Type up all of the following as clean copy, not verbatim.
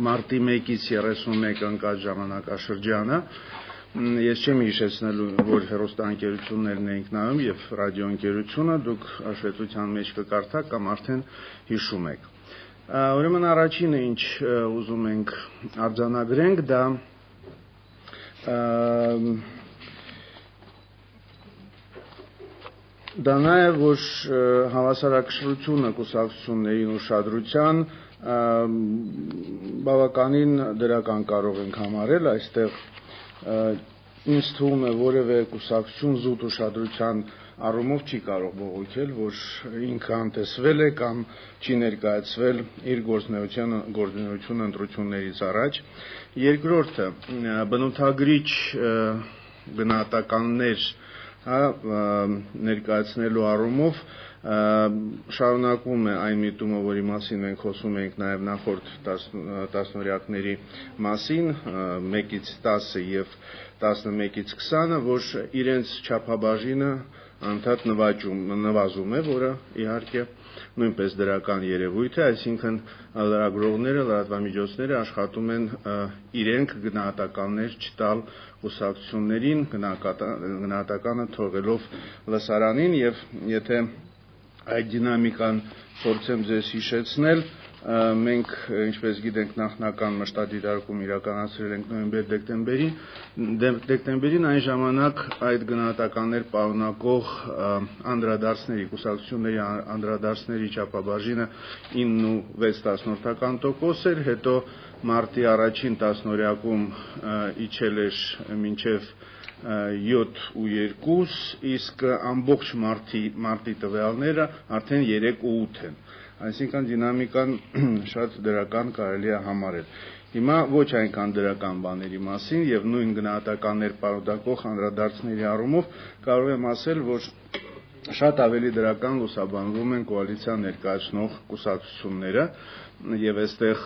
մարտի 1-ից 31 ընկած ժամանակաշրջանը ես չեմ հիշեցնելու, որ հեռուստաընկերություններն էինք նայում եւ ռադիոընկերությունը, դուք հաշվետվության մեջ կկարդաք կամ արդեն հիշում եք։ Ուրեմն առաջինը, ինչ ուզում ենք արձանագրենք, դա նաեւ որ հավասարակշռությունը կուսակցություններին ուշադրության բավականին դրական կարող ենք համարել այստեղ ինձ թվում է որևէ կուսակցություն զուտ ուշադրության առումով չի կարող բողոքել, որ ինքը անտեսվել է կամ չի ներկայացվել իր գործունեությունը ընտրություններից առաջ։ Երկրորդը բնութագրիչ գնահատականներ ներկայացնելու առումով շարունակվում է այն միտումը, որի մասին մենք խոսում ենք նաև նախորդ տասնօրյակների մասին, 1-ից 10 եւ 11-ից 20-ը, որ իրենց չափաբաժինը անդադ նվազում է, որը իհարկե նույնպես դրական երևույթ է, այսինքն լրագրողները, լրատվամիջոցները աշխատում են իրենք գնահատականներ չտալ կուսակցություններին, գնահատականը թողելով լսարանին եւ եթե այդ դինամիկան փորձեմ ձեզ հիշեցնել, մենք ինչպես գիտենք նախնական մշտադիտարկում իրականացրել ենք նոյեմբեր-դեկտեմբերին այն ժամանակ այդ գնահատականներ պարունակող անդրադարձների կուսակցությունների անդրադարձների չափաբաժինը 9.6% էր, հետո մարտի առաջին տասնօրյակում իջել էր մինչև 7.2, իսկ ամբողջ մարտի տվյալները արդեն 3.8 են։ Այսինքն դինամիկան շատ դրական կարելի է համարել։ Հիմա ոչ այնքան դրական բաների մասին եւ նույն գնահատականներ պարունակող անդրադարձների առումով կարող եմ ասել, որ շատ ավելի դրական լուսաբանվում են կոալիցիա ներկայացնող կուսակցությունները եւ այստեղ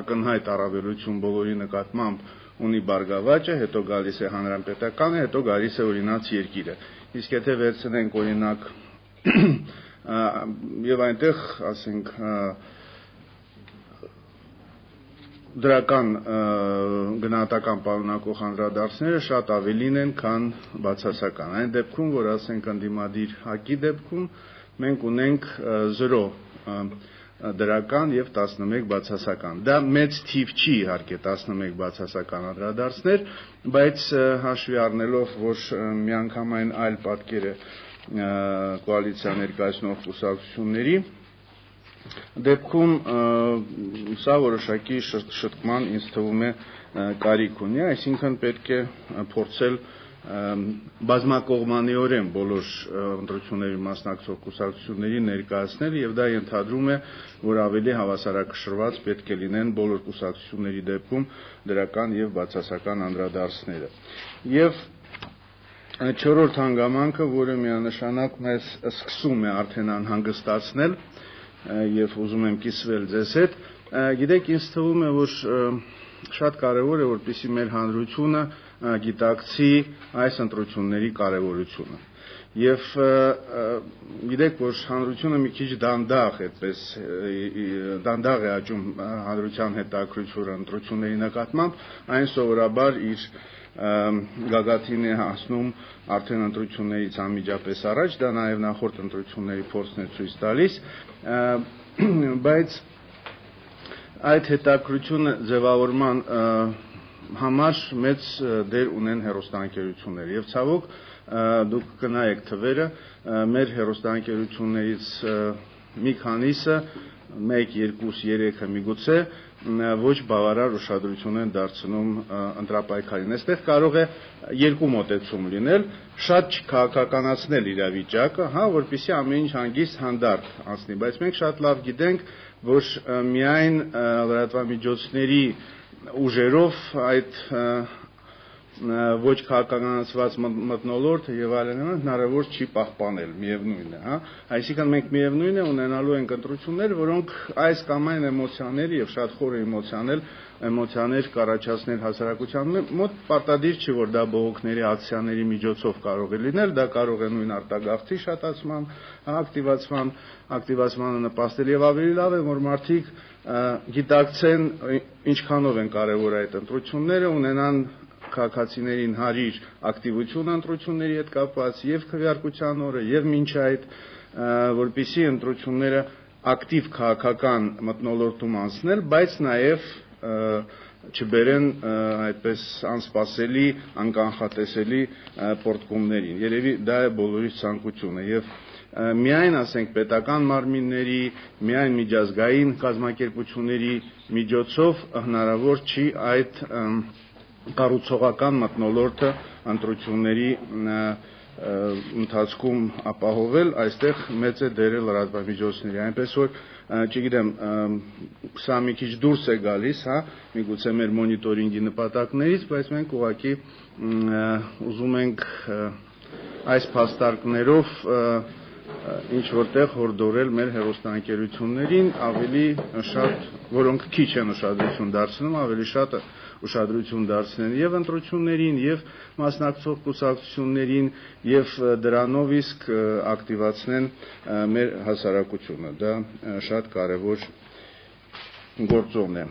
ակնհայտ առավելություն բոլորի նկատմամբ ունի Բարգավաճը, հետո գալիս է Հանրապետականը, հետո գալիս է Օրինաց երկիրը։ Իսկ եթե վերցնենք օրինակ եւ այնտեղ, ասենք, դրական գնահատական պարունակող անդրադարձները շատ ավելին են, քան բացասական։ Այն դեպքում, որ ասենք ընդդիմադիր ՀԱԿ-ի դեպքում մենք ունենք 0 դրական եւ 11 բացասական։ Դա մեծ թիվ չի իհարկե 11 բացասական անդրադարձներ, բայց հաշվի առնելով, որ միանգամայն այլ պատկեր է կոալիցիա ներկայացնող կուսակցությունների դեպքում սա որոշակի շտկման ինձ թվում է կարիք ունի, այսինքն պետք է փորձել բազմակողմանիորեն բոլոր ընտրությունների մասնակցող կուսակցությունների ներկայացնել եւ դա ենթադրում է, որ ավելի հավասարակշռված պետք է լինեն բոլոր կուսակցությունների դեպքում դրական եւ բացասական անդրադարձները։ Եվ չորրորդ հանգամանքը, որը միանշանակ մեզ սկսում է արդեն անհանգստացնել եւ ուզում եմ կիսվել ձեզ հետ, գիտեք, ինձ թվում է, որ շատ կարեւոր է, որպեսզի մեր հանրությունը գիտակցի այս ընտրությունների կարեւորությունը։ Եվ գիտեք, որ հանրությունը մի քիչ դանդաղ է աճում հանրության հետաքրքրությունը ընտրությունների նկատմամբ, այն սովորաբար իր գագաթին է հասնում արդեն ընտրություններից անմիջապես առաջ, դա նաև նախորդ ընտրությունների փորձն է ցույց տալիս, բայց այդ հետաքրքրությունը ձևավորման համար մեծ դեր ունեն հեռուստաընկերությունները եւ ցավոք դուք կնայեք թվերը մեր հեռուստաընկերություններից մի քանիսը 1, 2, 3-ը միգուցե ոչ բավարար ուշադրություն են դարձնում ընտրապայքարին։ Այստեղ կարող է երկու մոտեցում լինել, շատ չքաղաքականացնել իրավիճակը, որպեսզի ամեն ինչ հանգիստ հանդարտ անցնի, բայց մենք շատ լավ գիտենք, որ միայն լրատվամիջոցների ուժերով այդ ոչ քաղաքականացված մթնոլորտը եւ այլն հնարավոր չի պահպանել միևնույն է, հա, այսինքն մենք միևնույն է ունենալու ենք ընտրություններ, որոնք այս կամ այն էմոցիաների եւ շատ խոր էմոցիաներ կառաջացնել հասարակության մոտ պարտադիր չի որ դա բողոքների ակցիաների միջոցով կարող է լինել, դա կարող է նույն արտագաղթի շատացման, ակտիվացմանը նպաստել եւ ավելի լավ է որ մարդիկ գիտակցեն ինչքանով են կարեւոր այդ ընտրությունները, ունենան քաղաքացիներին հարիր ակտիվություն ընտրությունների հետ կապված եւ քվեարկության օրը եւ մինչ այդ որպիսի ընտրությունները ակտիվ քաղաքական մթնոլորտում անցնել, բայց նաեւ չբերեն այդպես անսպասելի, անկանխատեսելի պորտկումներին։ Երևի դա է բոլորիս ցանկությունը եւ միայն ասենք պետական մարմինների, միայն միջազգային կազմակերպությունների միջոցով հնարավոր չի այդ կառուցողական մթնոլորտը ընտրությունների ընթացքում ապահովել, այստեղ մեծ է դերը լրատվամիջոցների, այնպես որ չգիտեմ, սա մի քիչ դուրս է գալիս, հա, միգուցե մեր մոնիտորինգի նպատակներից, բայց մենք ուղղակի ուզում ենք այս փաստարկներով ինչ որտեղ հորդորել մեր հեռուստաընկերություններին ավելի շատ, որոնք քիչ են ուշադրություն դարձնում, ավելի շատ ուշադրություն դարձնեն եւ ընտրություններին եւ մասնակցող կուսակցություններին եւ դրանով իսկ ակտիվացնեն մեր հասարակությունը, դա շատ կարեւոր գործոն է։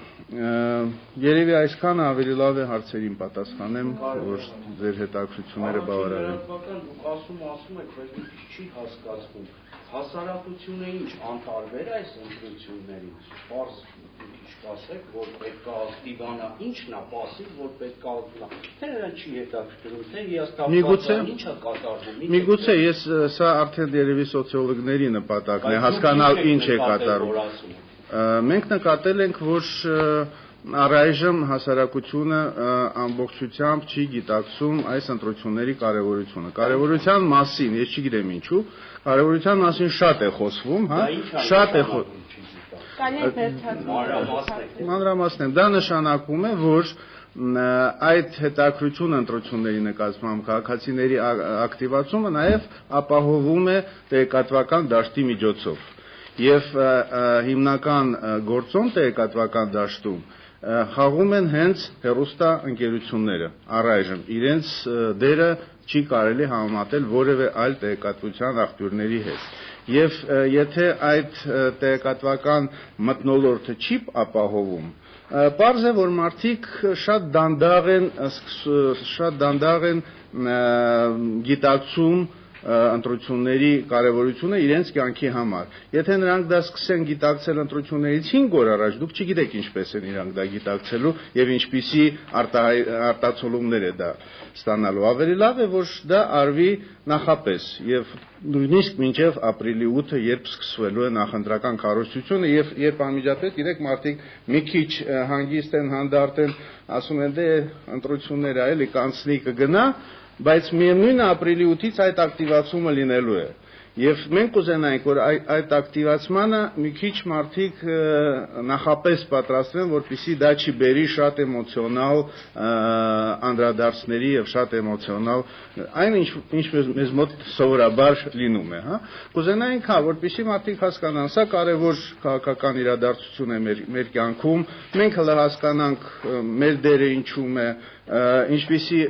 Երևի այսքանը ավելի լավ է հարցերին պատասխանեմ, որ ձեր հետաքրքրությունները բավարարեն։ Դուք ասում եք, բայց մի քիչ չի հասկացվում։ Հասարակությունը ինչ անտարբեր է այս ընտրություններից։ Պարզ մի քիչ կասեք, որ պետք է ակտիվանա, ինչն է պասիվ, որ պետք է ակտիվանա։ Թե նրան չի հետաքրքրում, թե հիասթափվածան ինչ է կատարվում։ Միգուցե ես սա արդեն երևի սոցիոլոգների նպատակն է, հասկանալ ինչ է կատարվում։ Մենք նկատել ենք, որ առայժմ հասարակությունը ամբողջությամբ չի գիտակցում այս ընտրությունների կարևորությունը։ Կարևորության մասին, ես չգիտեմ ինչու, կարևորության մասին շատ է խոսվում, հա, շատ է մանրամասն դա նշանակում է, որ այդ հետաքրքրությունը ընտրությունների նկատմամբ քաղաքացիների ակտիվացումը նաև ապահովում է տեղեկատվական դաշտի միջոցով։ Եվ հիմնական գործոն տեղեկատվական դաշտում խաղում են հենց հեռուստա ընկերությունները առայժմ իրենց դերը չի կարելի համեմատել որևէ այլ տեղեկատվության աղբյուրների հետ եւ եթե այդ տեղեկատվական մթնոլորտը չի ապահովում պարզ է որ մարդիկ շատ դանդաղ են գիտակցում ընտրությունների կարևորությունը իրենց կյանքի համար։ Եթե նրանք դա սկսեն գիտակցել ընտրություններից 5 օր առաջ, դուք չգիտեք ինչպես են իրանք դա գիտակցելու եւ ինչպիսի արտացոլումներ է դա ստանալու։ Ավելի լավ է, որ դա արվի նախապես եւ նույնիսկ մինչեւ ապրիլի 8-ը, երբ սկսվելու է նախընտրական քարոզությունը եւ երբ անմիջապես գիտեք մարդիկ մի քիչ հանգիստ են, հանդարտ են, ասում են դե ընտրությունները էլի կանցնի կգնա, բայց միևնույնն է ապրիլի 8-ից այդ ակտիվացումը լինելու է։ Եվ մենք կուզենայինք, որ այդ ակտիվացմանը մի քիչ մարդիկ նախապես պատրաստվեն, որպեսզի դա չի բերի շատ էմոցիոնալ անդրադարձների եւ շատ էմոցիոնալ այն ինչ մեզ մոտ սովորաբար լինում է, հա։ Կուզենայինք, հա, որպեսզի մարդիկ հասկանան, սա կարևոր քաղաքական իրադարձություն է մեր կյանքում, մենք հələ հասկանանք մեր դերը ինչում է, ինչպիսի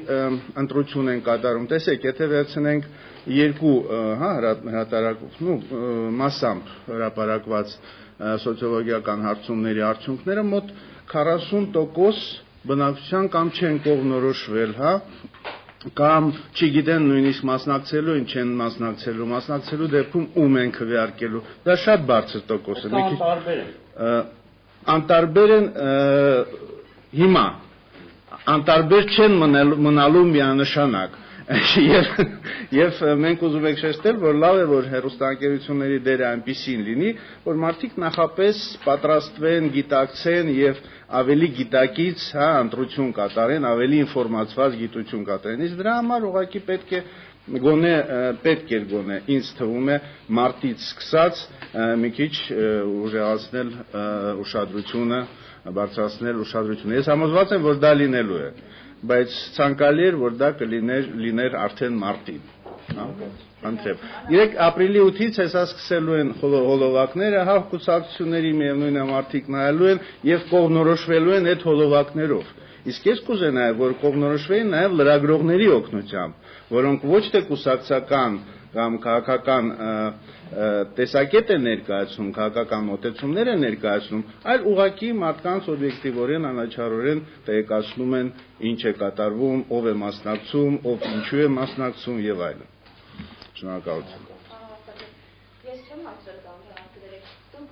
ընտրություն են կատարում։ Տեսեք, եթե վերցնենք երկու մասամբ հրապարակված սոցիոլոգիական հարցումների արդյունքները մոտ 40% բնակչության կամ չեն կողմնորոշվել, հա, կամ չգիտեն նույնիսկ մասնակցելու են, չեն մասնակցելու դեպքում ում են քվեարկելու։ Դա շատ բարձր տոկոս է։ Անտարբեր են հիմա, անտարբեր չեն մնալու միանշանակ։ Եվ մենք ուզում ենք շեշտել, որ լավ է, որ հեռուստաընկերությունների դերը այնպիսին լինի, որ մարդիկ նախապես պատրաստվեն, գիտակցեն եւ ավելի գիտակից, հա, ընտրություն կատարեն, ավելի ինֆորմացված գիտություն կատարեն։ Իսկ դրա համար ուղղակի պետք էր գոնե, ինձ թվում է, մարտից սկսած մի քիչ ուժեղացնել ուշադրությունը, բարձրացնել ուշադրությունը։ Ես համոզված եմ, որ դա լինելու է։ բայց ցանկալի էր, որ դա կլիներ արդեն մարտին։ Անտրեպ։ 3 ապրիլի 8-ից հեսա սկսելու են հոլովակները, հա, կուսակցությունների միևնույն է մարդիկ նայելու են եւ կողմնորոշվելու են այդ հոլովակներով։ Իսկ ես կուզենայի, որ կողմնորոշվեին նաեւ լրագրողների օգնությամբ, որոնք ոչ թե կուսակցական կամ քաղաքական տեսակետ են ներկայացնում, քաղաքական մոտեցումներ են ներկայացնում, այլ ուղղակի մարդկանց օբյեկտիվորեն անաչառորեն տեղեկացնում են ինչ է կատարվում, ով է մասնակցում, ով ինչու է մասնակցում եւ այլն։ Շնորհակալություն։ Ես չեմ հասցրել դրանք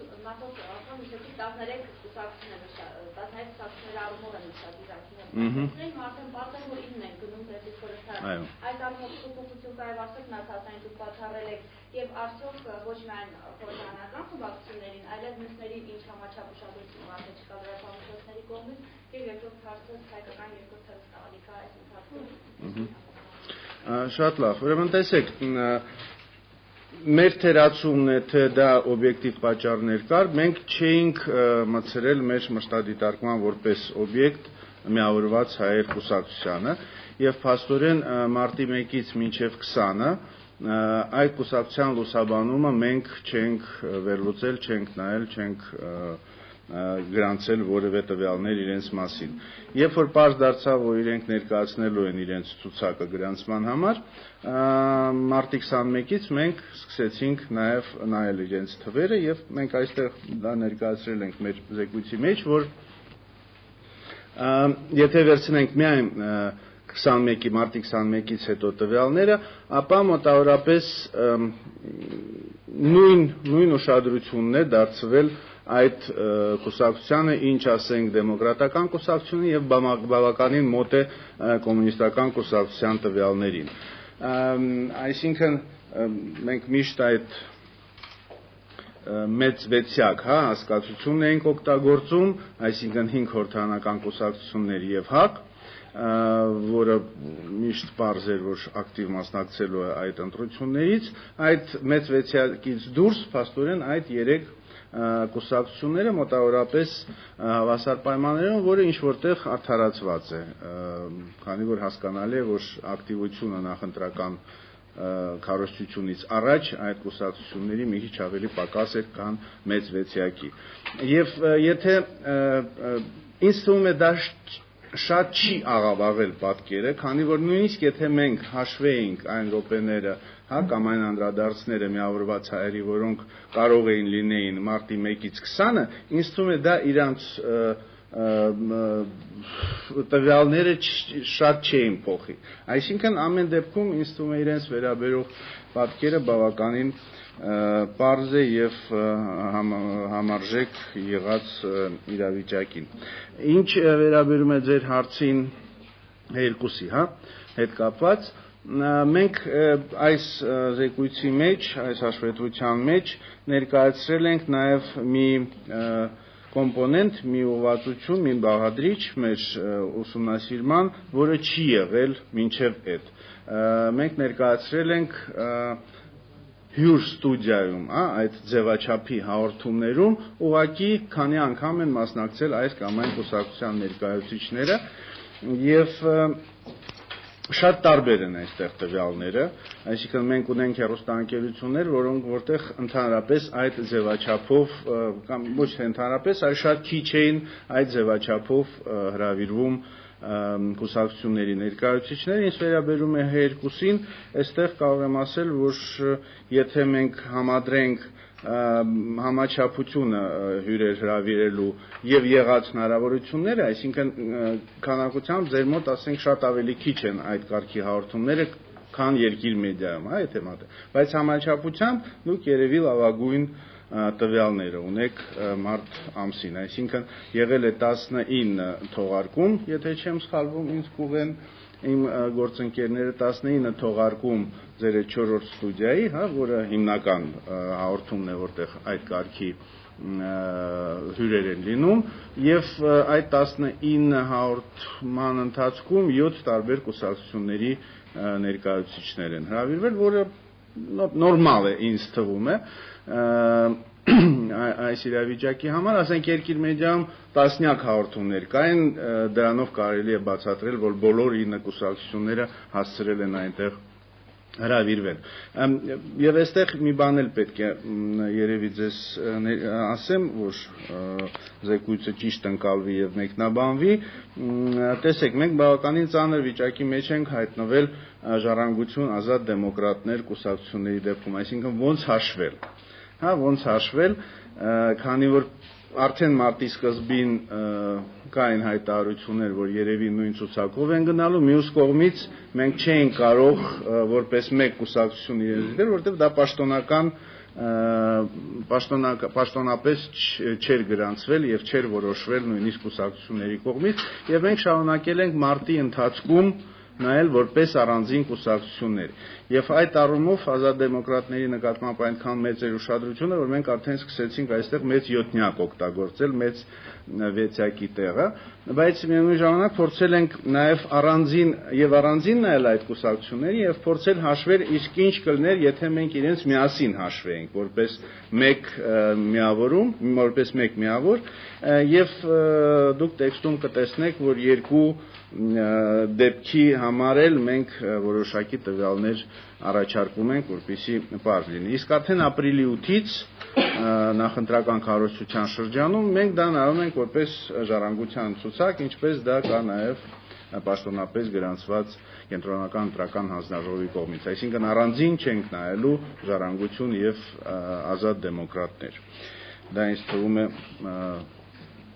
դուք նախորդ անգամ նշեցիք 13 կուսակցություններ առումով են նշած Իրաքի հետ։ Մարդն պատմել որ 9 են գնում դեպի խորհրդարան։ Այդ առումով փոփոխություն կարող ասեք նախածային դուք բացառել եք եւ արդյոք ոչ միայն խորհրդարանական խմբակցություններին, այլև մյուսներին ինչ համաչափ ուշադրություն արդեն չկա լրատվամիջոցների կողմից եւ երկրորդ հարցը հայկական երկրորդ հերոստատիկա այս ընթացքում։ Շատ լավ, ուրեմն տեսեք, մեր թերացումն է, թե դա օբյեկտիվ պատճառներ կար, մենք չէինք մտցրել մեր մշտադիտարկման որպես օբյեկտ միավորված հայեր կուսակցությանը եւ փաստորեն մարտի 1-ից մինչեւ 20-ը այդ կուսակցության լուսաբանումը մենք չենք վերլուծել, չենք նայել, չենք գրանցել որևէ տվյալներ իրենց մասին։ Երբ որ պարզ դարձավ, որ իրենք ներկայացնելու են իրենց ցուցակը գրանցման համար, մարտի 21-ից մենք սկսեցինք նաև նայել իրենց թվերը եւ մենք այստեղ դա ներկայացրել ենք մեր զեկույցի մեջ, որ եթե վերցնենք միայն 21-ի մարտի 21-ից հետո տվյալները, ապա մոտավորապես նույն ուշադրությունն է դարձվել այդ կուսակցությանը, ինչ ասենք դեմոկրատական կուսակցությունը եւ բավականին մոտ է կոմունիստական կուսակցության տվյալներին։ Այսինքն մենք միշտ այդ մեծ վեցյակ, հա, հասկացությունն էինք օգտագործում, այսինքն 5 խորհրդարանական կուսակցություններ եւ ՀԱԿ, որը միշտ պարզ էր, որ ակտիվ մասնակցելու է այդ ընտրություններից, այդ մեծ վեցյակից դուրս փաստորեն այդ 3 կուսակցությունները մոտավորապես հավասար պայմաններում, որը ինչ որտեղ արդարացված է, քանի որ հասկանալի է, որ ակտիվությունը նախընտրական քարոզչությունից առաջ այդ կուսակցությունների մի քիչ ավելի պակաս էր, քան մեծ վեցյակի։ Եվ եթե ինձ թվում է դա շատ չի աղավաղել պատկերը, քանի որ նույնիսկ եթե մենք հաշվեինք այն րոպեները, հա, կամ այն անդրադարձները միավորված հայերի, որոնք կարող էին լինեին մարտի 1-ից 20-ը, ինձ թվում է դա իրանց տվյալները շատ չէին փոխի։ Այսինքն ամեն դեպքում ինձ թվում է իրենց վերաբերող պատկերը բավականին պարզ է եւ համարժեք եղած իրավիճակին։ Ինչ վերաբերում է ձեր հարցին երկուսի, հա, հետ կապված, մենք այս զեկույցի մեջ, այս հաշվետվության մեջ ներկայացրել ենք նաեւ մի կոմպոնենտ, մի ուղղվածություն, մի բաղադրիչ մեր ուսումնասիրման, որը չի եղել մինչև այդ։ Մենք ներկայացրել ենք հյուր ստուդիայում, այդ ձևաչափի հաղորդումներում ուղղակի քանի անգամ են մասնակցել այս կամ այն կուսակցության ներկայացուցիչները եւ շատ տարբեր են այստեղ տվյալները, այսինքն մենք ունենք հեռուստաընկերություններ, որտեղ ընդհանրապես այդ ձևաչափով կամ ոչ թե ընդհանրապես, այլ շատ քիչ էին այդ ձևաչափով հրավիրվում կուսակցությունների ներկայացուցիչները, ինչ վերաբերում է երկուսին, այստեղ կարող եմ ասել, որ եթե մենք համադրենք համաչափությունը հյուրեր հրավիրելու եւ եղած հնարավորությունները, այսինքն քանակությամբ ձեր մոտ ասենք շատ ավելի քիչ են այդ կարգի հաղորդումները, քան երկիր մեդիայում, հա, եթե մատը, բայց համաչափությամբ դուք երևի լավագույն տվյալները ունեք մարտ ամսին, այսինքն եղել է 19 թողարկում, եթե չեմ սխալվում, ինձ կուղեն իմ գործընկերները 19 թողարկում ձեր 4-րդ ստուդիայի, հա, որը հիմնական հաղորդումն է, որտեղ այդ կարգի հյուրեր են լինում, եւ այդ 19 հաղորդման ընթացքում 7 տարբեր կուսակցությունների ներկայացուցիչներ են հրավիրվել, որը նորմալ է ինձ թվում է, այս իրավիճակի համար, ասենք երկիր մեդիայում տասնյակ հաղորդումներ կային, դրանով կարելի է բացատրել, որ բոլոր ինը կուսակցությունները հասցրել են այնտեղ հրավիրվել։ Եվ այստեղ մի բան էլ պետք է երևի ձեզ ասեմ, որ զեկույցը ճիշտ ընկալվի եւ մեկնաբանվի։ Տեսեք, մենք բավականին ծանր վիճակի մեջ ենք հայտնվել Ժառանգություն ազատ դեմոկրատներ կուսակցությունների դեպքում, այսինքն ոնց հաշվել։ Հա, ոնց հաշվել, քանի որ արդեն մարտի սկզբին կային հայտարարություններ, որ երևի նույն ցուցակով են գնալու, մյուս կողմից մենք չէինք կարող որպես մեկ կուսակցություն իրենց դիտել, որովհետև դա պաշտոնապես չէր գրանցվել եւ չէր որոշվել նույնիսկ կուսակցությունների կողմից, եւ մենք շարունակել ենք մարտի ընթացքում նայել որպես առանձին կուսակցություններ։ Եվ այդ առումով ազատ դեմոկրատների նկատմամբ այնքան մեծ էր ուշադրությունը, որ մենք արդեն սկսեցինք այստեղ մեծ յոթնյակ օգտագործել, մեծ վեցյակի տեղը, բայց միևնույն ժամանակ փորձել ենք նաև առանձին նայել այդ կուսակցությունների եւ փորձել հաշվել իսկ ինչ կլներ, եթե մենք իրենց միասին հաշվեինք, որպես մեկ միավորում, որպես մեկ միավոր, եւ դուք տեքստում կտեսնեք, որ երկու դեպքի համար էլ մենք որոշակի տվյալներ առաջարկում ենք, որպեսզի պարզ լինի։ Իսկ արդեն ապրիլի 8-ից նախընտրական քարոզչության շրջանում մենք դա նայում ենք որպես ժառանգության ցուցակ, ինչպես դա կա նաև պաշտոնապես գրանցված կենտրոնական ընտրական հանձնաժողովի կողմից։ Այսինքն առանձին չենք նայելու ժառանգություն եւ ազատ դեմոկրատներ։ Դա ինձ թվում է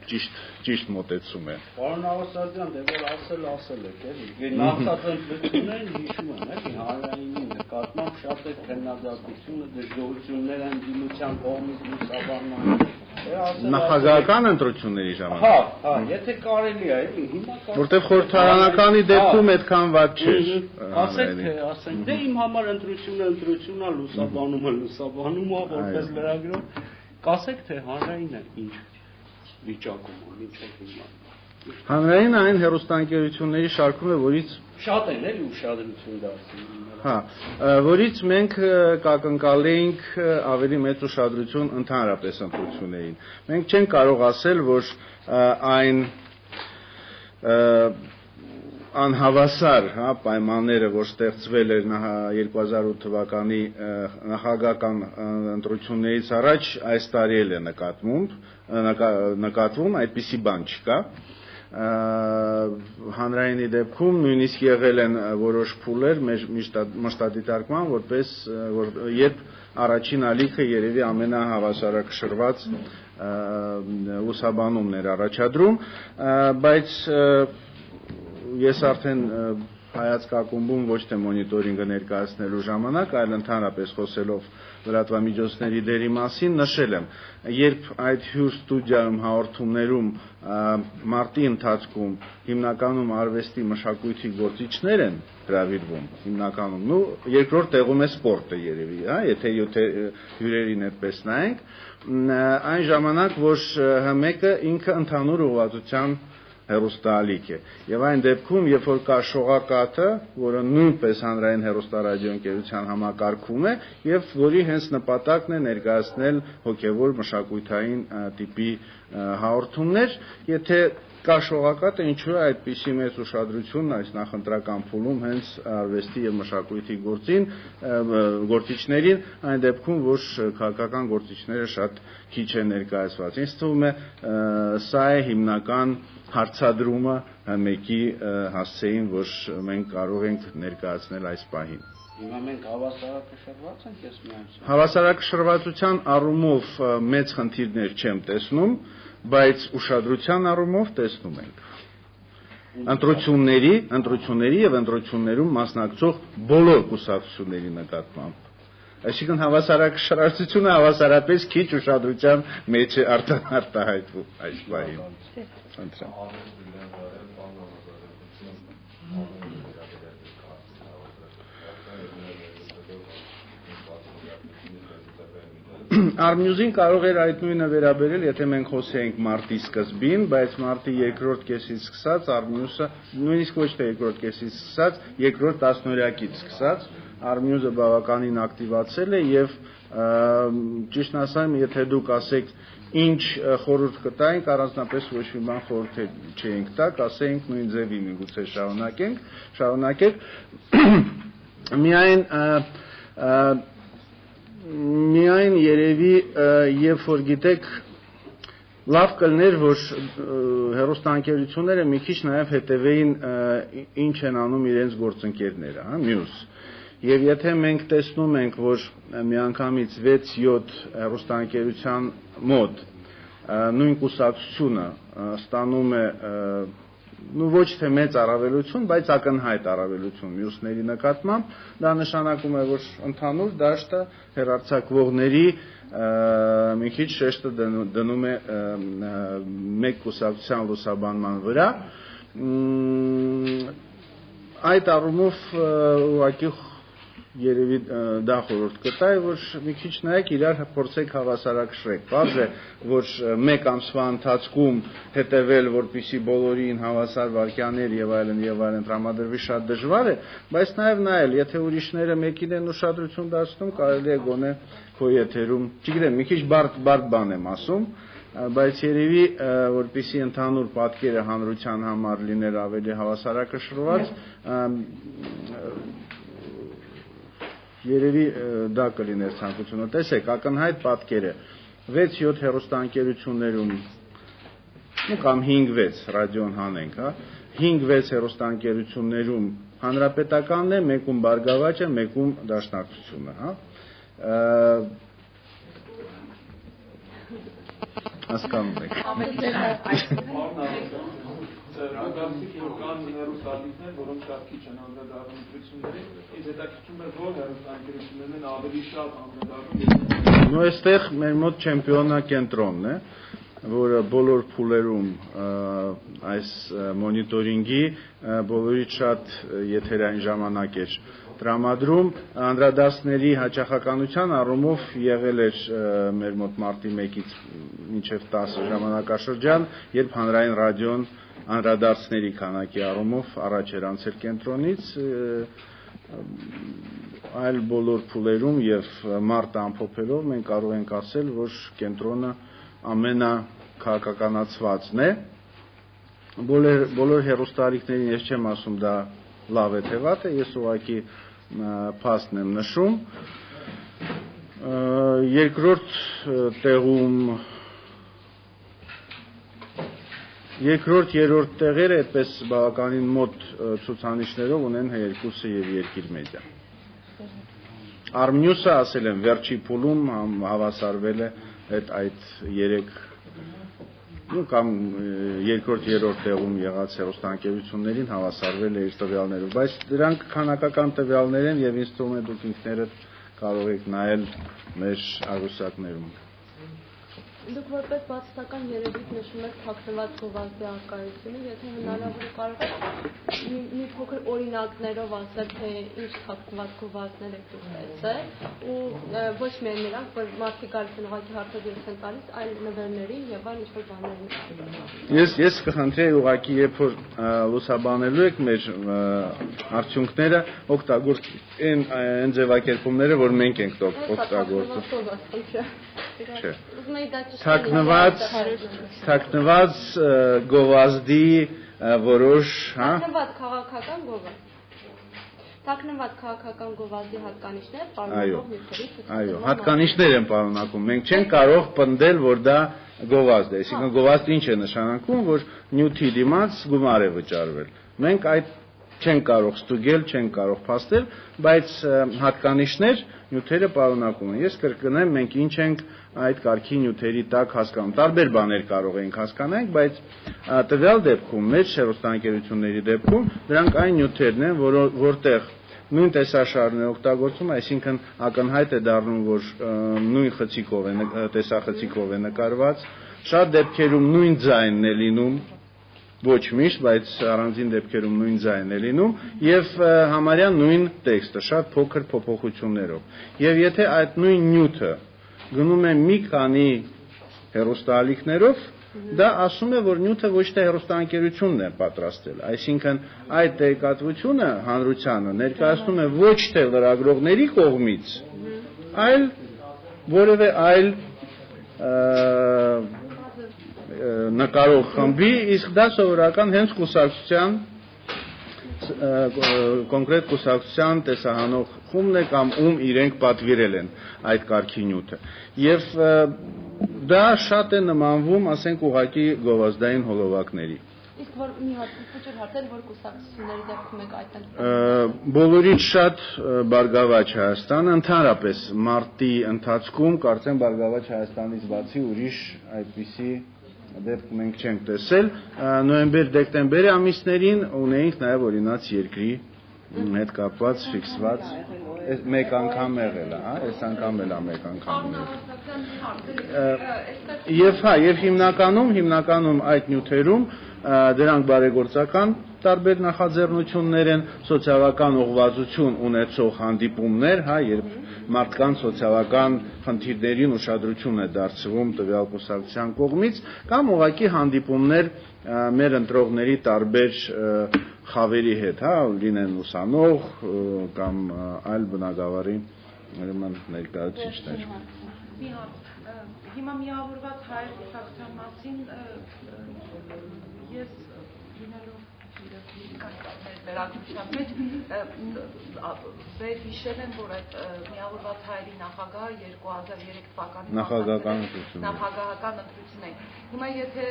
ճիշտ մոտեցում է։ Պարոն Ավասարյան, դե որ ասել եք, էլի։ Նախածություններն հիշում եմ, էլի, հանրայինի նկատմամբ շատ է քննադատությունը, դժգոհություններ են դիմության կողմից լուսաբանում։ Նախագահական ընտրությունների ժամանակ։ Հա, եթե կարելի է, էլի, հիմա որտեղ խորհրդարանականի դեպքում այդքան վատ չէր։ Ասենք, դե իմ համար ընտրությունն է, լուսաբանումը, որպես լրագրող, կասեք թե հանրայինը ինչ վիճակում է, հանրային այն հեռուստաընկերությունների շարքում է, որից շատ են էլի ուշադրություն դարձնում։ Հա, որից մենք կակնկալեինք ավելի մեծ ուշադրություն ընդհանրապես ընտրություններին։ Մենք չենք կարող ասել, որ այն անհավասար, հա, պայմանները, որ ստեղծվել էր 2008 թվականի նախագահական ընտրություններից առաջ, այս տարի էլ է նկատվում, այդպիսի բան չկա։ Հանրայինի դեպքում նույնիսկ եղել են որոշ փուլեր մշտադիտարկման, որպես երբ առաջին ալիքը երևի ամենահավասարակշռված լուսաբանումն էր առաջադրում, բայց ես արդեն հայացք ակումբում ոչ թե մոնիտորինգը ներկայացնելու ժամանակ, այլ ընդհանրապես խոսելով լրատվամիջոցների դերի մասին նշել եմ, երբ այդ հյուր ստուդիայում հաղորդումներում մարտի ընթացքում հիմնականում արվեստի մշակույթի գործիչներ են հրավիրվում, հիմնականում, երկրորդ տեղում է սպորտը երևի, հա, եթե հյուրերին այդպես նայենք, այն ժամանակ, որ մեկը ինքը ընդհանուր ուղղվածության հեռուստաալիք է։ Եվ այն դեպքում, երբ որ կա շողակաթը, որը նույնպես հանրային հեռուստարադիոընկերության համակարգում է, եւ որի հենց նպատակն է ներկայացնել հոգեվոր մշակութային տիպի հաղորդումներ, եթե կա շողակաթը, ինչու է այդպիսի մեծ ուշադրություն այս նախընտրական փուլում հենց արվեստի եւ մշակույթի գործիչներին, այն դեպքում, որ քաղաքական գործիչները շատ քիչ են ներկայացված։ Ինձ թվում է սա է հիմնական հարցադրումը մեկի հասցեին, որ մենք կարող ենք ներկայացնել այս պահին։ Հիմա մենք հավասարակշռված ենք, ես միայն հավասարակշռվածության առումով մեծ խնդիրներ չեմ տեսնում, բայց ուշադրության առումով տեսնում ենք։ Ընտրությունների եւ ընտրություններում մասնակցող բոլոր կուսակցությունների նկատմամբ։ Այսինքն հավասարակշռվածությունը հավասարապես քիչ ուշադրության մեջ է արտահայտվում այս բանին։ Արմյուզին կարող էր այդ նույնը վերաբերել, եթե մենք խոսեինք մարտի սկզբին, բայց մարտի երկրորդ կեսից սկսած Արմյուզը, նույնիսկ ոչ թե երկրորդ կեսից սկսած, երկրորդ տասնօրյակից սկսած, Արմյուզը բավականին ակտիվացել է եւ ճիշտն ասեմ, եթե դուք ասեք ինչ խորհուրդ կտայինք, առանձնապես ոչ մի բան խորհուրդ չէինք տա, ասեինք նույն ձևին միգուցե շարունակենք, միայն երևի երբ որ գիտեք լավ կլներ որ հեռուստաընկերությունները մի քիչ նաև հետևեին ինչ են անում իրենց գործընկերները, մյուս եւ եթե մենք տեսնում ենք որ միանգամից 6-7 հեռուստաընկերության մոտ նույն կուսակցությունը ստանում է ոչ թե մեծ առավելություն, բայց ակնհայտ առավելություն մյուսների նկատմամբ, դա նշանակում է, որ ընդհանուր դաշտը հեռարձակվողների մի քիչ շեշտը դնում է մեկ կուսակցության լուսաբանման վրա։ Այդ առումով ուղղակի երևի դա խորհուրդ կտայի, որ մի քիչ նայեք իրար փորձեք հավասարակշռեք։ Բարձ է, որ մեկ ամսվա ընթացքում հետևել, որպեսզի բոլորին հավասար վարքյաներ եւ այլն տրամադրվի շատ դժվար է, բայց նաեւ նայել, եթե ուրիշները մեկին են ուշադրություն դարձնում, կարելի է գոնե քո եթերում, չգիտեմ, մի քիչ բարդ բան եմ ասում, բայց երևի որպեսզի ընդհանուր պատկերը հանրության համար լիներ ավելի հավասարակշռված, երևի դա կլիներ ցանկությունը։ Տեսեք, ակնհայտ պատկերը 6-7 հեռուստաընկերություններում կամ 5-6 ռադիոն հանենք, 5-6 հեռուստաընկերություններում հանրապետականն է, մեկում Բարգավաճը, մեկում Դաշնակցությունը, հասկանում եք։ Կան հեռուստատիտներ, որոնք շատ քիչ են անդրադառնում ընտրություններին, ինձ հետաքրքրում է որ հեռուստաընկերություններն են ավելի շատ անդրադառնում։ Այստեղ մեր մոտ չեմպիոնա կենտրոնն է, որը բոլոր փուլերում այս մոնիտորինգի բոլորից շատ եթերային ժամանակ էր տրամադրում, անդրադարձների հաճախականության առումով եղել էր մեր մոտ մարտի 1-ից մինչև 10 ժամանակաշրջան, երբ հանրային ռադիոն անդրադարձների քանակի առումով առաջ էր անցել կենտրոնից, այլ բոլոր փուլերում եւ մարտը ամփոփելով մենք կարող ենք ասել, որ կենտրոնը ամենակահաղականացվածն է։ Բոլոր հեռուստաալիքներին ես չեմ ասում դա լավ է թե վատ է, ես ուղղակի փաստն եմ նշում։ Երկրորդ տեղում Երկրորդ, երրորդ տեղերը այդպես բավականին մոտ ցուցանիշներով ունեն Հայերկուսը եւ Երկիր մեդիա։ Արմնյուսը ասել եմ վերջի փուլում հավասարվել է այդ 3 կամ երկրորդ, երրորդ տեղում եղած հեռուստաընկերություններին հավասարվել է իր տվյալներով, բայց դրանք քանակական տվյալներ են եւ ինձ թվում է դուք ինքներդ կարող եք նայել մեր աղյուսակներում։ Դուք որպես բացասական երևույթ նշում եք թաքնված գովազդի առկայությունը, եթե հնարավոր է կարող մի փոքր օրինակներով ասել, թե ինչ թաքնված գովազդներ եք դուք տեսել, ու ոչ միայն նրանք, որ մարդիկ գալիս են ուղղակի հարցազրույց են տալիս, այլ նվերներին եւ այլ ինչ-որ բաներ։ Ես կխնդրեի ուղղակի, երբ որ լուսաբանելու եք մեր արդյունքները, օգտագործել այն ձևակերպումները, որ մենք ենք օգտագործում։ Թաքնված գովազդի որոշ, թաքնված քաղաքական գովազդ։ Թաքնված քաղաքական գովազդի հատկանիշներ պարունակող նյութերի ցուցակում։ Այո, հատկանիշներ են պարունակում։ Մենք չենք կարող պնդել, որ դա գովազդ է, այսինքն գովազդը ինչ է նշանակում, որ նյութի դիմաց գումար է վճարվել։ Մենք այդ չենք կարող ստուգել, չենք կարող փաստել, բայց հատկանիշներ նյութերը պարունակում են։ Ես կրկնեմ, մենք ինչ ենք այդ կարգի նյութերի տակ հասկանում։ Տարբեր բաներ կարող ենք հասկանալ, բայց տվյալ դեպքում, մեր հեռուստաընկերությունների դեպքում դրանք այն նյութերն են, որտեղ նույն տեսաշարն է օգտագործում, այսինքն ակնհայտ է դառնում, որ նույն խցիկով է տեսախցիկով է նկարված, շատ դեպքերում նույն ձայնն է լինում, ոչ միշտ, բայց առանձին դեպքերում նույն ձայնն է լինում եւ համարյա նույն տեքստը շատ փոքր փոփոխություններով։ Եվ եթե այդ նույն նյութը գնում է մի քանի հեռուստաալիքներով, դա ասում է, որ նյութը ոչ թե հեռուստաընկերությունն է պատրաստել, այսինքն այդ տեղեկատվությունը հանրությանը ներկայացնում է ոչ թե լրագրողների կողմից, այլ որևէ այլ նկարող խմբի, իսկ դա սովորական հենց կուսակցության կոնկրետ կուսակցության տեսահանող խումբն է կամ ում իրենք պատվիրել են այդ կարգի նյութը։ Եվ դա շատ է նմանվում, ասենք, ուղղակի գովազդային հոլովակների։ Իսկ որ մի հատ փոքր հարցեր, որ կուսակցությունների դեպքում եք այդտեղ։ Բոլորից շատ Բարգավաճ Հայաստանը, ընդհանրապես մարտի ընթացքում կարծեմ Բարգավաճ Հայաստանից բացի ուրիշ այդպիսի դեպք մենք չենք տեսել։ Նոյեմբեր-դեկտեմբեր ամիսներին ունեինք նաև օրինաց երկրի հետ կապված ֆիքսված մեկ անգամ եղել է, հա, այս անգամ էլ է մեկ անգամ եղել։ Եվ հիմնականում այդ նյութերում դրանք բարեգործական տարբեր նախաձեռնություններ են, սոցիալական ուղղվածություն ունեցող հանդիպումներ, հա, երբ մարդկանց սոցիալական խնդիրներին ուշադրություն է դարձվում տվյալ կուսակցության կողմից, կամ ուղղակի հանդիպումներ մեր ընտրողների տարբեր խավերի հետ, հա, լինեն ուսանող կամ այլ բնագավառի ներկայացուցիչներ։ Հիմա միավորված հայեր կուսակցության մասին ես լինելով լրագրության մեջ հիշել եմ, որ այդ միավորված հայերի նախագահը 2003 թվականի նախագահական ընտրություն էին։ Հիմա եթե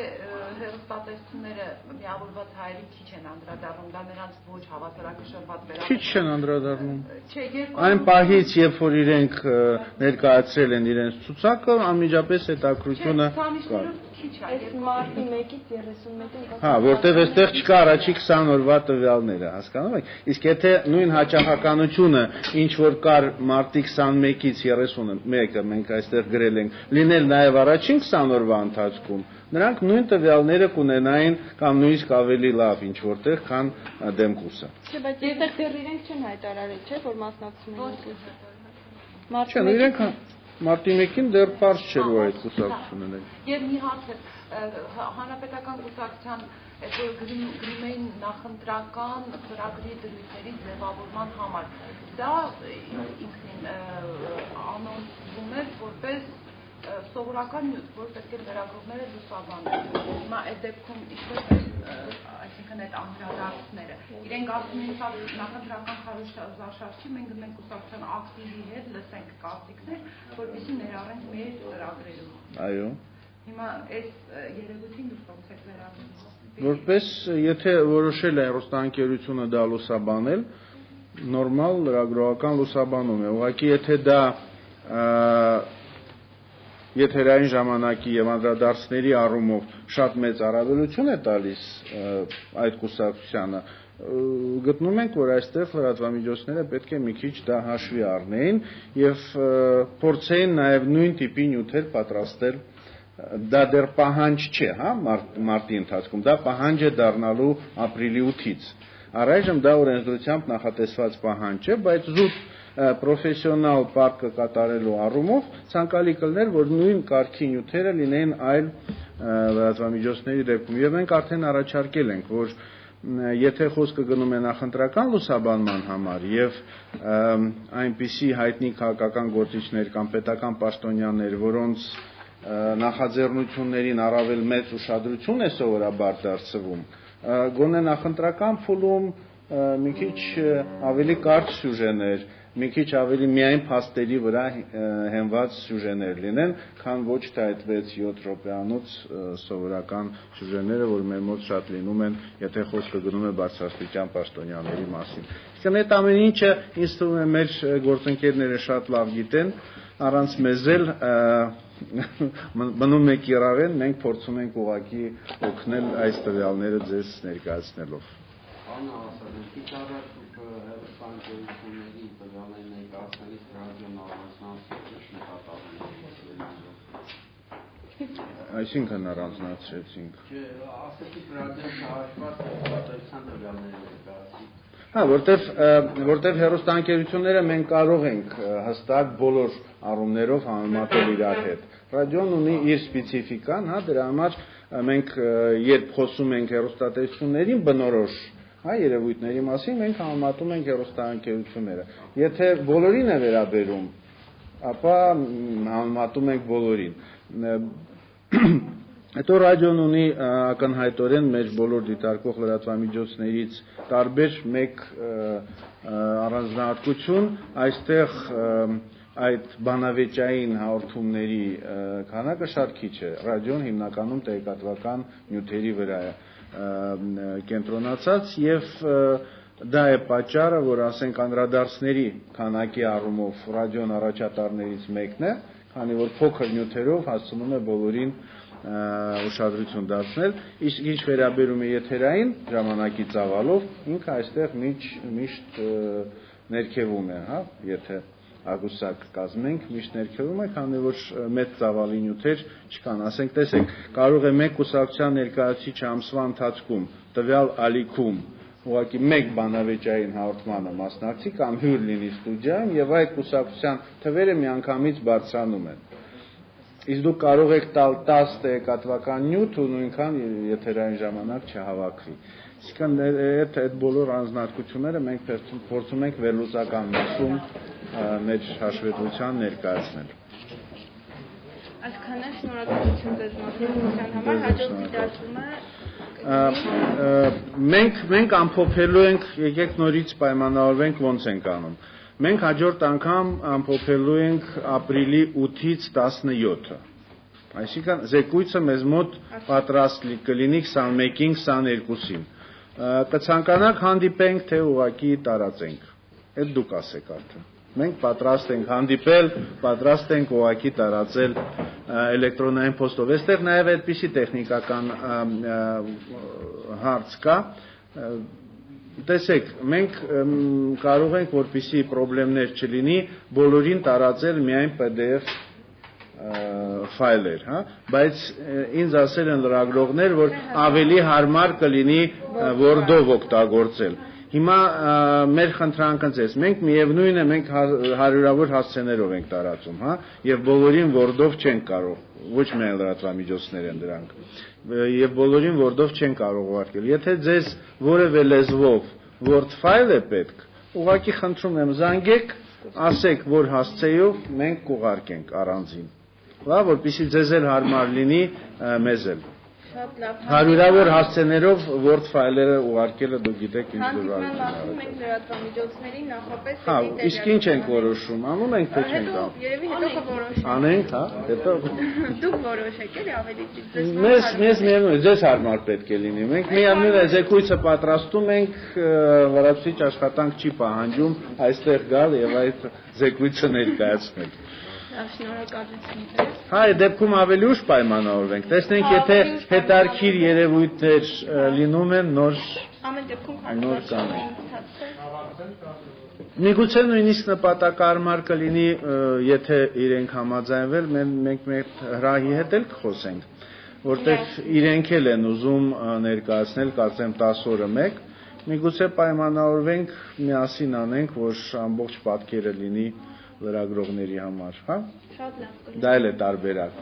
հեռուստատեսությունները միավորված հայերի քիչ են անդրադառնում, դա նրանց ոչ հավասարակշռված Քիչ չեն անդրադառնում։ Այն պահից, երբ որ իրենք ներկայացրել են իրենց ցուցակը, անմիջապես հետաքրությունը կա։ Մարտի 1-ից 31-ին։ Հա, որտեղ այստեղ չկա առաջի 20 օրվա տվյալները, հասկանում եք։ Իսկ եթե նույն հաճախականությունը, ինչ որ կար մարտի 21-ից 31-ը մենք այստեղ գրել ենք, լինել նաև առաջին 20 օրվա ընթացքում, նրանք նույն տվյալները կունենային կամ նույնիսկ ավելի լավ ինչ որտեղ, քան Դեմկուսը։ Չէ, բայց այստեղ դեռ իրենք չեն հայտարարել, չէ, որ մասնակցում են։ Իրենք մարտի 1-ին դեռ պարզ չէր, որ այդ կուսակցությունն է։ Եվ մի հարց է, հանրապետական կուսակցության այդ որ գրում էին նախընտրական ծրագրի դրույթների ձևավորման համար, դա ինքնին անոնցվում էր որպես սովորական նյութ, որ պետք է լրագրողները լուսաբանեն։ Հիմա այդ դեպքում ինչպես է, այսինքն այդ անդրադարձները, իրենք ասում են, սա նախընտրական քարոզարշավի, մենք գնենք կուսակցության ակտիվի հետ, լսենք կարծիքներ, որպեսզի ներառենք մեր ծրագրերում։ Այո։ Հիմա այս երևույթին դուք ոնց եք վերաբերվում։ Որպես եթե որոշել է հեռուստաընկերությունը դա լուսաբանել, նորմալ լրագրողական լուսաբանում է։ Ուղղակի եթե դա եթերային ժամանակի եւ անդրադարձների առումով շատ մեծ առավելություն է տալիս այդ կուսակցությանը, գտնում ենք, որ այստեղ լրատվամիջոցները պետք է մի քիչ դա հաշվի առնեին եւ փորձեին նաեւ նույն տիպի նյութեր պատրաստել։ Դա դեռ պահանջ չէ, հա, մարտի ընթացքում, դա պահանջ է դառնալու ապրիլի 8-ից։ Առայժմ դա օրենսդրությամբ նախատեսված պահանջ է, բայց զուտ պրոֆեսիոնալ պարտքը կատարելու առումով ցանկալի կլներ, որ նույն կարգի նյութերը լինեին այլ լրատվամիջոցների դեպքում։ Եվ մենք արդեն առաջարկել ենք, որ եթե խոսքը գնում է նախընտրական լուսաբանման համար եւ այնպիսի հայտնի քաղաքական գործիչներ կամ պետական պաշտոնյաներ, որոնց նախաձեռնություններին առավել մեծ ուշադրություն է սովորաբար դարձվում, գոնե նախընտրական փուլում մի քիչ ավելի կարճ սյուժեներ, մի քիչ ավելի միայն փաստերի վրա հենված սյուժեներ լինեն, քան ոչ թե այդ 6-7 րոպեանոց սովորական սյուժեները, որ մեր մոտ շատ լինում են, եթե խոսքը գնում է բարձրաստիճան պաշտոնյաների մասին։ Իսկ այդ ամեն ինչը ինձ թվում է մեր գործընկերները շատ լավ գիտեն, առանց մեզ էլ մնում է կիրառեն, մենք փորձում ենք ուղղակի օգնել այս տվյալները ձեզ ներկայացնելով։ Այսինքն առանձնացրեցինք։ Ասեցիք ռադիոյի հաշված պատասխան տվյալները ներկայացրի։ Հա, որտեվ հեռուստաընկերությունները մենք կարող ենք հստակ բոլոր առումներով համեմատել իրար հետ։ Ռադիոն ունի իր սպეციფიკան, հա, դրա համար մենք երբ խոսում ենք հեռուստատեսություններին բնորոշ, հա, երևույթների մասին, մենք համեմատում ենք հեռուստաընկերությունները։ Եթե բոլորին է վերաբերում, ապա համեմատում ենք բոլորին։ Հետո ռադիոն ունի ակնհայտորեն մեր բոլոր դիտարկող լրատվամիջոցներից տարբեր մեկ առանձնահատկություն, այստեղ այդ բանավեճային հաղորդումների քանակը շատ քիչ է։ Ռադիոն հիմնականում տեղեկատվական նյութերի վրա է կենտրոնացած եւ դա է պատճառը, որ ասենք անդրադարձների քանակի առումով ռադիոն առաջատարներից մեկն է, քանի որ փոքր նյութերով հասցնում է բոլորին ուշադրություն դարձնել, իսկ ինչ վերաբերում է եթերային ժամանակի ծավալով, ինքը այստեղ միշտ ներքևում է, հա, եթե ագուսակ կազմենք, միշտ ներքևում է, քանի որ մեծ ծավալի նյութեր չկան, ասենք, տեսեք, կարող է մեկ կուսակցության ներկայացուցիչ ամսվա ընթացքում տվյալ ալիքում ուղղակի մեկ բանավեճային հաղորդմանը մասնակցի կամ հյուր լինի ստուդիայում եւ այդ կուսակցության թվերը միանգամից բարձրանում են։ Իսկ դուք կարող եք տալ 10 տեղեկատվական նյութ ու նույնքան եթերային ժամանակ չհավաքվի։ Իսկն այդ բոլոր առանձնահատկությունները մենք փորձում ենք վերլուծական մասում մեր հաշվետվության ներկայացնել։ Այսքանը շնորհակալություն ձեզ մասնակցության համար, հաջորդ դիտարկումը մենք ամփոփելու ենք, եկեք նորից պայմանավորվենք ոնց ենք անում։ Մենք հաջորդ անգամ ամփոփելու ենք ապրիլի 8-ից 17-ը։ Այսինքն զեկույցը մեզ մոտ պատրաստ կլինի 21-ին, 22-ին։ Կցանկանաք հանդիպենք, թե ուղղակի տարածենք։ Այդ դուք ասեք արդեն։ Մենք պատրաստ ենք հանդիպել, պատրաստ ենք ուղղակի տարածել էլեկտրոնային փոստով։ Այստեղ նաև այդպիսի տեխնիկական հարց կա։ Տեսեք, մենք կարող ենք, որպեսզի խնդիրներ չլինի, բոլորին տարածել միայն PDF ֆայլեր, հա, բայց ինձ ասել են լրագրողներ, որ ավելի հարմար կլինի Word-ով օգտագործել։ Հիմա մեր խնդրանքը ձեզ, մենք միևնույն է, մենք հարյուրավոր հասցեներով ենք տարածում, հա, եւ բոլորին Word-ով չենք կարող, ոչ միայն լրատվամիջոցներ են դրանք, եւ բոլորին Word-ով չեն կարող ուղարկել։ Եթե ձեզ որևէ լեզվով Word ֆայլ է պետք, ուղղակի խնդրում եմ զանգեք, ասեք, որ հասցեով մենք կուղարկենք առանձին։ Լավ, որպեսզի ձեզ էլ հարմար լինի, մեզ էլ։ Հարյուրավոր հասցեներով Word ֆայլերը ուղարկելը դուք գիտեք ինչ դժվարություն է։ Մենք լրատվամիջոցների նախապես Հա, իսկ ինչ ենք որոշում, անում ենք թե չենք անում։ Երևի հետո կորոշենք։ Անենք, հա, հետո Դուք որոշեք էլի ավելի ճիշտ։ Մեզ միևնույն ձեզ հարմար պետք է լինի։ Մենք միևնույն է զեկույցը պատրաստում ենք, լրացուցիչ աշխատանք չի պահանջում այստեղ գալ եւ այդ զեկույցը ներկայացնել։ Շնորհակալություն։ Հա, այդ դեպքում ավելի ուշ պայմանավորվենք։ Տեսնենք, եթե հետարքիր երևույթներ լինում են, ամեն դեպքում նոր կանենք։ Միգուցե նույնիսկ նպատակարար կլինի, եթե իրենք համաձայնվել, մենք մեր հրահի հետ էլ կխոսենք, որտեղ իրենք էլ են ուզում ներկայացնել, կարծեմ 10 օրը մեկ, միգուցե պայմանավորվենք, միասին անենք, որ ամբողջ պատկերը լինի լրագրողների համար, հա? Շատ լավ։ Դա էլ է տարբերակ։